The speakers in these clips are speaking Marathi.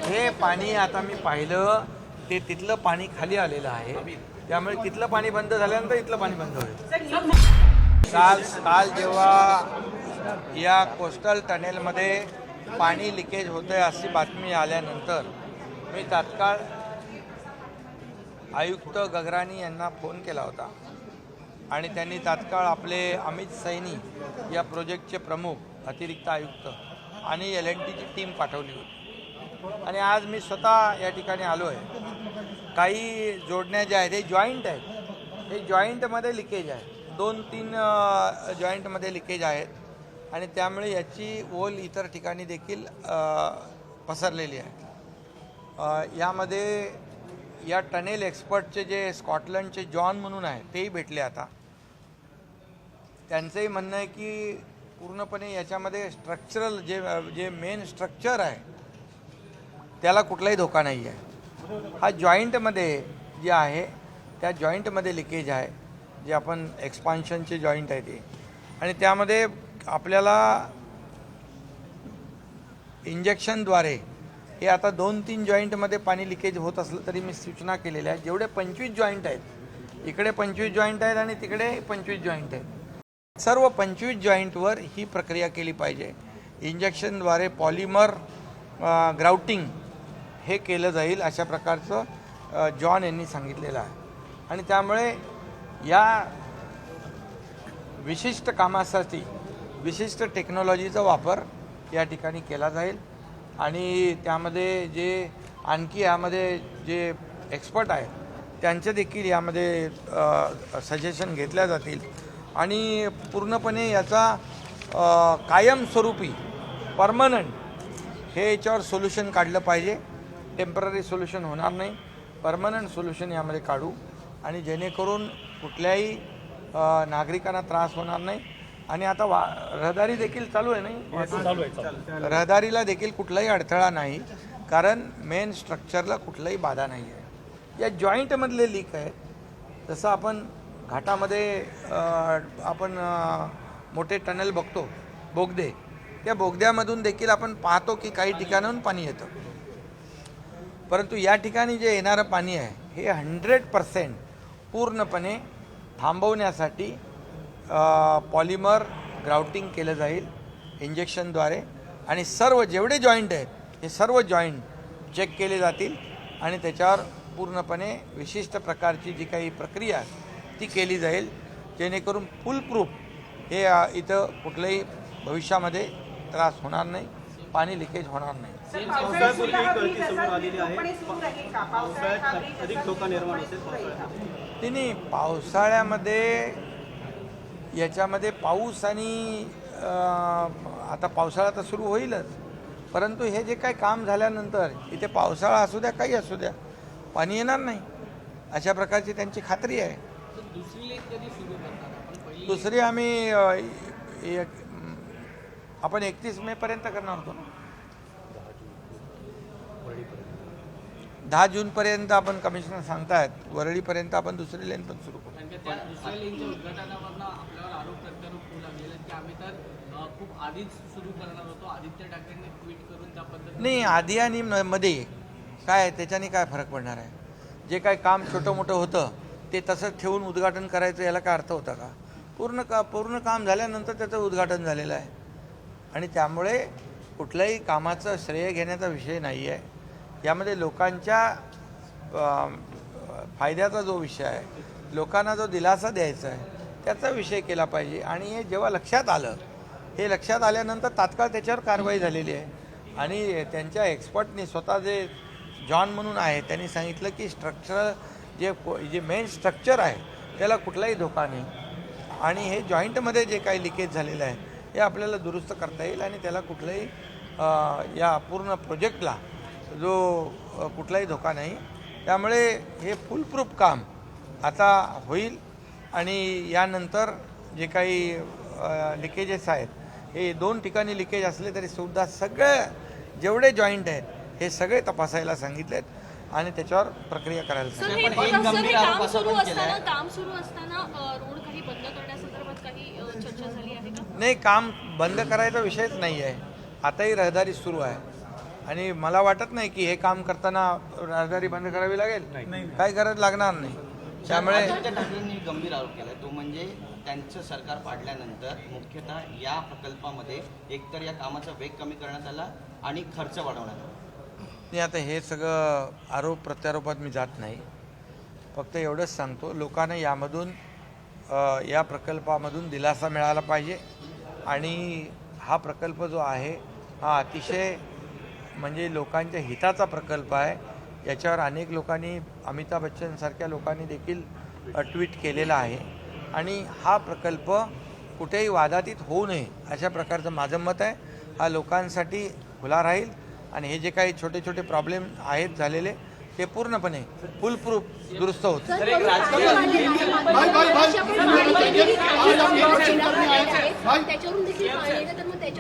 हे पाणी आता मी पाहिलं ते तिथलं पाणी खाली आलेलं आहे, त्यामुळे तिथलं पाणी बंद झाल्यानंतर इथलं पाणी बंद होईल. काल जेव्हा या कोस्टल टनेलमध्ये पाणी लिकेज होतंय अशी बातमी आल्यानंतर मी तात्काळ आयुक्त गगराणी यांना फोन केला होता आणि त्यांनी तात्काळ आपले अमित सैनी या प्रोजेक्टचे प्रमुख अतिरिक्त आयुक्त आणि LNTची टीम पाठवली होती आणि आज मी स्वतः या ठिकाणी आलो आहे. काही जोडण्या ज्या आहेत हे जॉईंट आहेत, हे जॉईंटमध्ये लिकेज आहे, 2-3 जॉईंटमध्ये लिकेज आहेत आणि त्यामुळे याची ओल इतर ठिकाणी देखील पसरलेली आहे. यामध्ये या टनेल एक्सपर्टचे जे स्कॉटलंडचे जॉन म्हणून आहे तेही भेटले. आता त्यांचंही म्हणणं आहे की पूर्णपणे याच्यामध्ये स्ट्रक्चरल जे मेन स्ट्रक्चर आहे त्याला कुठलाही धोका नाही आहे. हा जॉईंटमध्ये जे आहे त्या जॉईंटमध्ये लिकेज आहे, जे आपण एक्सपान्शनचे जॉईंट आहे ते, आणि त्यामध्ये आपल्याला इंजेक्शनद्वारे हे आता 2-3 जॉईंटमध्ये पाणी लिकेज होत असलं तरी मी सूचना केलेल्या आहेत. जेवढे 25 जॉईंट आहेत, इकडे 25 जॉईंट आहेत आणि तिकडे 25 जॉईंट आहेत, सर्व 25 जॉईंटवर ही प्रक्रिया केली पाहिजे. इंजेक्शनद्वारे पॉलिमर ग्राउटिंग हे केलं जाईल अशा प्रकारचं जॉन यांनी सांगितलेलं आहे. आणि त्यामुळे या विशिष्ट कामासाठी विशिष्ट टेक्नॉलॉजीचा वापर या ठिकाणी केला जाईल आणि त्यामध्ये जे आणखी यामध्ये जे एक्सपर्ट आहेत त्यांचे देखील यामध्ये सजेशन घेतल्या जातील आणि पूर्णपणे याचा कायमस्वरूपी परमनंट हे याच्यावर सोल्युशन काढलं पाहिजे. टेम्पररी सोल्युशन होणार नाही, परमनंट सोल्युशन यामध्ये काढू आणि जेणेकरून कुठल्याही नागरिकांना त्रास होणार नाही. आणि आता रहदारी देखील चालू आहे, नाही रहदारीला देखील कुठलाही अडथळा नाही, कारण मेन स्ट्रक्चरला कुठलाही बाधा नाही आहे. या जॉईंटमधले लीक आहेत, जसं आपण घाटामध्ये आपण मोठे टनल बघतो, बोगदे, त्या बोगद्यामधून देखील आपण पाहतो की काही ठिकाणाहून पाणी येतं, परंतु या ठिकाणी जे येणारं पाणी आहे हे 100% पूर्णपणे थांबवण्यासाठी पॉलिमर ग्राउटिंग केलं जाईल इंजेक्शनद्वारे आणि सर्व जेवढे जॉईंट आहेत हे सर्व जॉईंट चेक केले जातील आणि त्याच्यावर पूर्णपणे विशिष्ट प्रकारची जी काही प्रक्रिया आहे ती केली जाईल, जेणेकरून फुलप्रूफ हे इथं कुठल्याही भविष्यामध्ये त्रास होणार नाही, पाणी लिकेज होणार नाही. तिने पावसाळ्यामध्ये याच्यामध्ये पाऊस आणि आता पावसाळा तर सुरू होईलच, परंतु हे जे काही काम झाल्यानंतर इथे पावसाळा असू द्या काही असू द्या पाणी येणार नाही अशा प्रकारची त्यांची खात्री आहे. दुसरी आम्ही आपण 31 मेपर्यंत करणार होतो ना, 10 जूनपर्यंत आपण कमिशनर सांगतायत, वरळीपर्यंत आपण दुसरी लेन पण सुरू करू. नाही, आधी आणि मध्ये काय त्याच्याने काय फरक पडणार आहे? जे काय काम छोटं मोठं होतं ते तसंच ठेवून उद्घाटन करायचं याला काय अर्थ होता का? पूर्ण काम झाल्यानंतर त्याचं उद्घाटन झालेलं आहे आणि त्यामुळे कुठल्याही कामाचं श्रेय घेण्याचा विषय नाही आहे. यामध्ये लोकांच्या फायद्याचा जो विषय आहे, लोकांना जो दिलासा द्यायचा आहे त्याचा विषय केला पाहिजे. आणि हे जेव्हा लक्षात आलं, हे लक्षात आल्यानंतर तात्काळ त्याच्यावर कारवाई झालेली आहे आणि त्यांच्या एक्सपर्टनी स्वतः जे जॉन म्हणून आहे त्यांनी सांगितलं की स्ट्रक्चर जे मेन स्ट्रक्चर आहे त्याला कुठलाही धोका नाही आणि हे जॉईंटमध्ये जे काही लिकेज झालेलं आहे हे आपल्याला दुरुस्त करता येईल आणि त्याला कुठलाही या पूर्ण प्रोजेक्टला जो कुठलाही धोका नाही. त्यामुळे हे फुलप्रूफ काम आता होईल आणि यानंतर जे काही लिकेजेस आहेत हे 2 ठिकाणी लिकेज असले तरी सुद्धा सगळे जेवढे जॉईंट आहेत हे सगळे तपासायला सांगितलेत आणि त्याच्यावर प्रक्रिया करायला सांगितलं. नाही, काम बंद करायचा विषयच नाही आहे. आताही रहदारी सुरू आहे आणि मला वाटत नाही की हे काम करताना रहदारी बंद करावी लागेल, काही गरज लागणार नाही. त्यामुळे आदित्य ठाकरेंनी गंभीर आरोप केला तो म्हणजे त्यांचं सरकार पाडल्यानंतर मुख्यतः या प्रकल्पामध्ये एकतर या कामाचा वेग कमी करण्यात आला आणि खर्च वाढवण्यात आला. मी आता हे सगळं आरोप प्रत्यारोपात मी जात नाही. फक्त एवढंच सांगतो, लोकांना यामधून या प्रकल्पामधून दिलासा मिळाला पाहिजे. आणि हा प्रकल्प जो आहे हा अतिशय म्हणजे लोकांच्या हिताचा प्रकल्प आहे. याच्यावर अनेक लोकांनी, अमिताभ बच्चनसारख्या लोकांनी देखील ट्विट केलेलं आहे. आणि हा प्रकल्प कुठेही वादातीत होऊ नये अशा प्रकारचं माझं मत आहे. हा लोकांसाठी खुला राहील आणि हे जे काही छोटे छोटे प्रॉब्लेम आहेत झालेले ते पूर्णपणे फुलप्रूफ दुरुस्त होतील.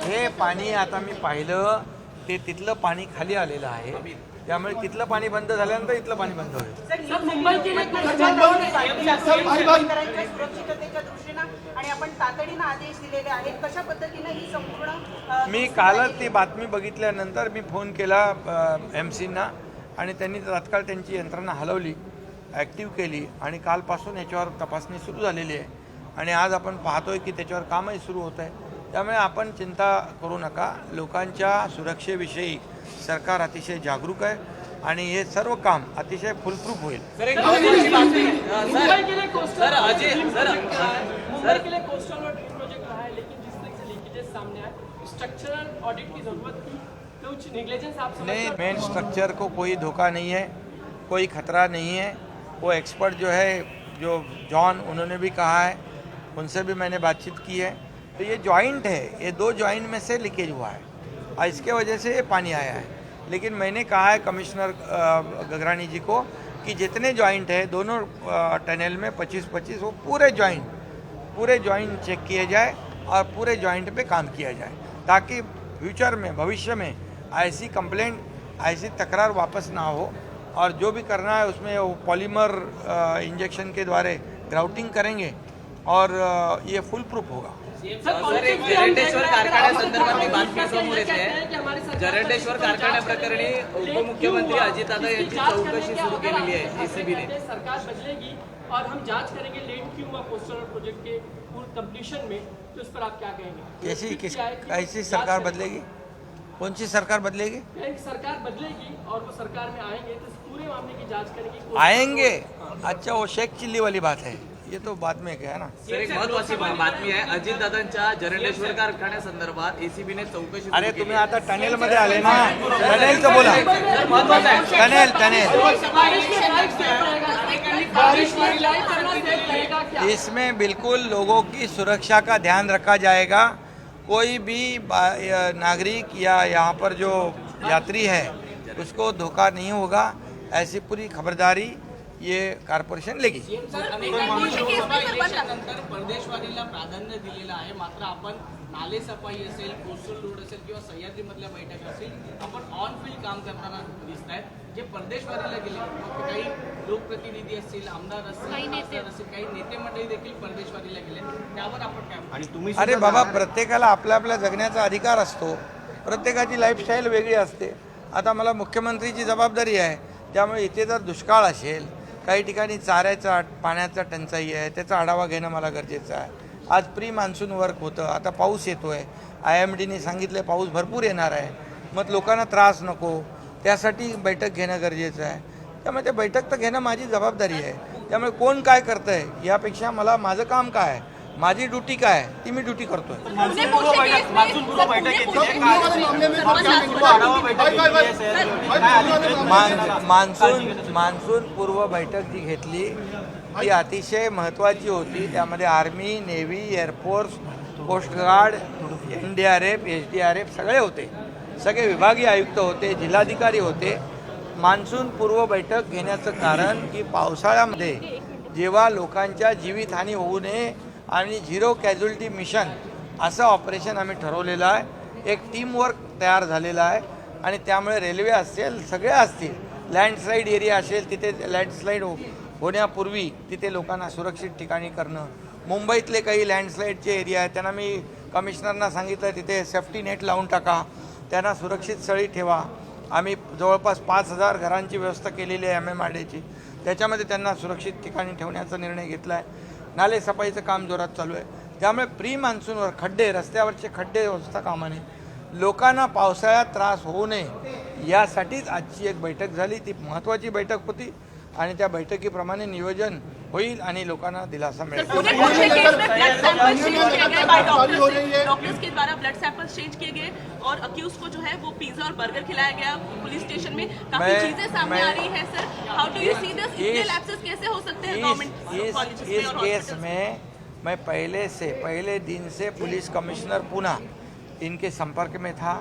हे पाणी आता मी पाहिलं ते तिथलं पाणी खाली आलेलं आहे, त्यामुळे तिथलं पाणी बंद झाल्यानंतर इथलं पाणी बंद होईल. आणि आपण तातडीनं आदेश दिलेले आहेत, कशा पद्धतीनं ही संपूर्ण मी कालच ती बातमी बघितल्यानंतर मी फोन केला MC-ना आणि त्यांनी तात्काळ त्यांची यंत्रणा हलवली, ॲक्टिव्ह केली आणि कालपासून याच्यावर तपासणी सुरू झालेली आहे. आणि आज आपण पाहतोय की त्याच्यावर कामही सुरू होत आहे. त्यामुळे आपण चिंता करू नका. लोकांच्या सुरक्षेविषयी सरकार अतिशय जागरूक आहे आणि हे सर्व काम अतिशय फुलप्रूफ होईल. नहीं, मेन स्ट्रक्चर को कोई धोखा नहीं है, कोई खतरा नहीं है. वो एक्सपर्ट जो है, जो जॉन, उन्होंने भी कहा है, उनसे भी मैंने बातचीत की है. तो ये जॉइंट है, ये 2 जॉइंट में से लीकेज हुआ है और इसके वजह से ये पानी आया है. लेकिन मैंने कहा है कमिश्नर गगरानी जी को कि जितने जॉइंट है दोनों टनल में 25-25 वो पूरे जॉइंट चेक किए जाए और पूरे जॉइंट पे काम किया जाए, ताकि फ्यूचर में, भविष्य में ऐसी कंप्लेंट, ऐसी तकरार वापस ना हो. और जो भी करना है उसमें वो पॉलीमर इंजेक्शन के द्वारा ग्राउटिंग करेंगे और ये फुल प्रूफ होगा. सर, एक जरंडेश्वर कारखान्यासंदर्भातली बातमी समोर येते. जरंडेश्वर कारखान्याप्रकरणी उपमुख्यमंत्री अजितदादा यांची चौकशी सुरू केलेली आहे एसीबीने. सरकार बदलेगी और हम जांच करेंगे लेट क्यों हुआ कोस्टल प्रोजेक्ट के पूर्ण कंप्लीशन में, तो इस पर आप क्या कहेंगे? कैसी सरकार बदलेगी? कौन सी सरकार बदलेगी? सरकार बदलेगी और वो सरकार में आएंगे तो इस पूरे मामले की जांच करेंगे. आएंगे? अच्छा, वो शेख चिल्ली वाली बात है, ये तो बाद में क्या है ना. सर, एक महत्वाची बातमी आहे. अजितदादांच्या जरंडेश्वर कारखान्यासंदर्भात एसीबीने चौकशी. अरे तुम्ही आता टनेल मध्ये आले ना, टनेलचं बोला. टनेल इसमें बिल्कुल लोगों की सुरक्षा का ध्यान रखा जाएगा. कोई भी नागरिक या यहाँ पर जो यात्री है उसको धोखा नहीं होगा, ऐसी पूरी खबरदारी ये कॉर्पोरेशन लेगी. नंतर परदेशवारीला प्राधान्य दिलेलं आहे, मात्र आपण नाले सफाई असेल, कोस्टल रोड असेल किंवा सह्याद्रीमधल्या बैठक असेल, आपण ऑन फील्ड काम करताना दिसत आहेत. जे परदेशवारीला गेले, काही लोकप्रतिनिधी असतील, आमदार असतील, खासदार असतील, काही नेते मंडळी देखील परदेशवारीला गेले, त्यावर आपण काय? आणि तुम्ही अरे बाबा, प्रत्येकाला आपल्या आपल्या जगण्याचा अधिकार असतो, प्रत्येकाची लाईफस्टाईल वेगळी असते. आता मला मुख्यमंत्रीची जबाबदारी आहे, त्यामुळे इथे जर दुष्काळ असेल, काही ठिकाणी चाऱ्याचा, पाण्याचा टंचाई आहे, त्याचा आढावा घेणं मला गरजेचं आहे. आज प्री मान्सून वर्क होतं, आता पाऊस येतो आहे, IMDने सांगितलं पाऊस भरपूर येणार आहे, मग लोकांना त्रास नको, त्यासाठी बैठक घेणं गरजेचं आहे. त्यामुळे ते बैठक तर घेणं माझी जबाबदारी आहे. त्यामुळे कोण काय करतं आहे यापेक्षा मला माझं काम काय आहे, माझी ड्युटी काय आहे, ती मी ड्युटी करतोय. मान्सून पूर्व बैठक जी घेतली ती अतिशय महत्त्वाची होती. त्यामध्ये army, navy, air force, coast guard, NDRF, SDRF सगळे होते, सगळे विभागीय आयुक्त होते, जिल्हाधिकारी होते. मान्सून पूर्व बैठक घेण्याचं कारण की पावसाळ्यामध्ये जेव्हा लोकांच्या जीवितहानी होऊ नये आणि 0 कॅज्युअल्टी मिशन असं ऑपरेशन आम्ही ठरवलेलं आहे. एक टीमवर्क तयार झालेला आहे आणि त्यामुळे रेल्वे असेल, सगळे असतील, लँडस्लाईड एरिया असेल तिथे लँडस्लाईड होण्यापूर्वी तिथे लोकांना सुरक्षित ठिकाणी करणं. मुंबईतले काही लँडस्लाईडचे एरिया आहेत त्यांना मी कमिशनरना सांगितलं तिथे सेफ्टी नेट लावून टाका, त्यांना सुरक्षित स्थळी ठेवा. आम्ही जवळपास 5,000 घरांची व्यवस्था केलेली आहे MMRDAची. त्याच्यामध्ये त्यांना सुरक्षित ठिकाणी ठेवण्याचा निर्णय घेतला आहे. नाले सफाईचं काम जोरात चालू आहे. त्यामुळे प्री मान्सूनवर खड्डे, रस्त्यावरचे खड्डे होता कामा नये, लोकांना पावसाळ्यात त्रास होऊ नये यासाठीच आजची एक बैठक झाली. ती महत्त्वाची बैठक होती आणि त्या बैठकीप्रमाणे नियोजन होईल आणि लोकांना दिलासा मिळेल. डॉक्टर्स के द्वारा ब्लड सैंपल्स चेंज किए गए और अक्यूज को जो है वो पिज्जा और बर्गर खिलाया गया पुलिस स्टेशन में. काफी चीजें सामने आ रही है sir. How do you see this? इतने लैप्सेस कैसे हो सकते हैं गवर्नमेंट कॉलेजेस में इस और केस में मैं पहले दिन से पुलिस कमिश्नर पुणे इनके संपर्क में था.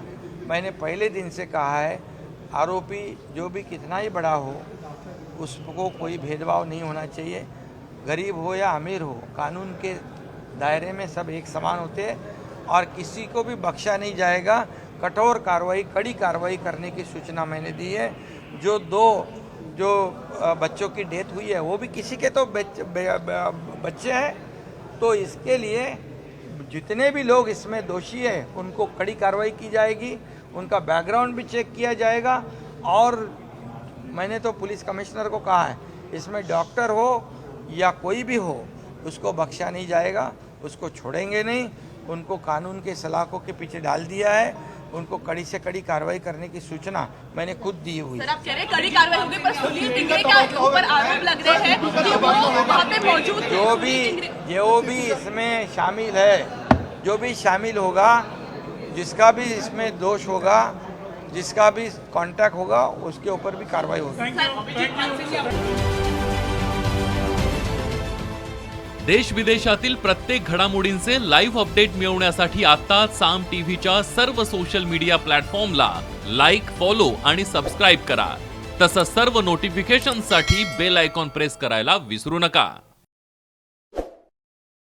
मैंने पहले दिन से कहा है आरोपी जो भी कितना ही बड़ा हो उसको कोई भेदभाव नहीं होना चाहिए. गरीब हो या अमीर हो, कानून के दायरे में सब एक समान होते हैं और किसी को भी बख्शा नहीं जाएगा. कठोर कार्रवाई, कड़ी कार्रवाई करने की सूचना मैंने दी है. जो बच्चों की डेथ हुई है वो भी किसी के तो बच्चे हैं, तो इसके लिए जितने भी लोग इसमें दोषी है उनको कड़ी कार्रवाई की जाएगी. उनका बैकग्राउंड भी चेक किया जाएगा और मैंने तो पुलिस कमिश्नर को कहा है इसमें डॉक्टर हो या कोई भी हो उसको बख्शा नहीं जाएगा, उसको छोड़ेंगे नहीं. उनको कानून के सलाखों के पीछे डाल दिया है. उनको कड़ी से कड़ी कार्रवाई करने की सूचना मैंने खुद दी हुई. सर आप कह रहे हैं कड़ी कार्रवाई होगी पर सुनील टिंगरे के ऊपर आरोप लग रहे हैं कि वो वहाँ पे मौजूद थे. जो भी इसमें शामिल है, जो भी शामिल होगा, जिसका भी इसमें दोष होगा, जिसका भी कांटेक्ट होगा उसके ऊपर भी कार्रवाई होगी. देश विदेशातील प्रत्येक घडामोडींचे लाईव्ह अपडेट मिळवण्यासाठी आता साम टीव्हीच्या सर्व सोशल मीडिया प्लॅटफॉर्मला लाईक, फॉलो आणि सबस्क्राईब करा. तसंच सर्व नोटिफिकेशनसाठी बेल आयकॉन प्रेस करायला विसरू नका.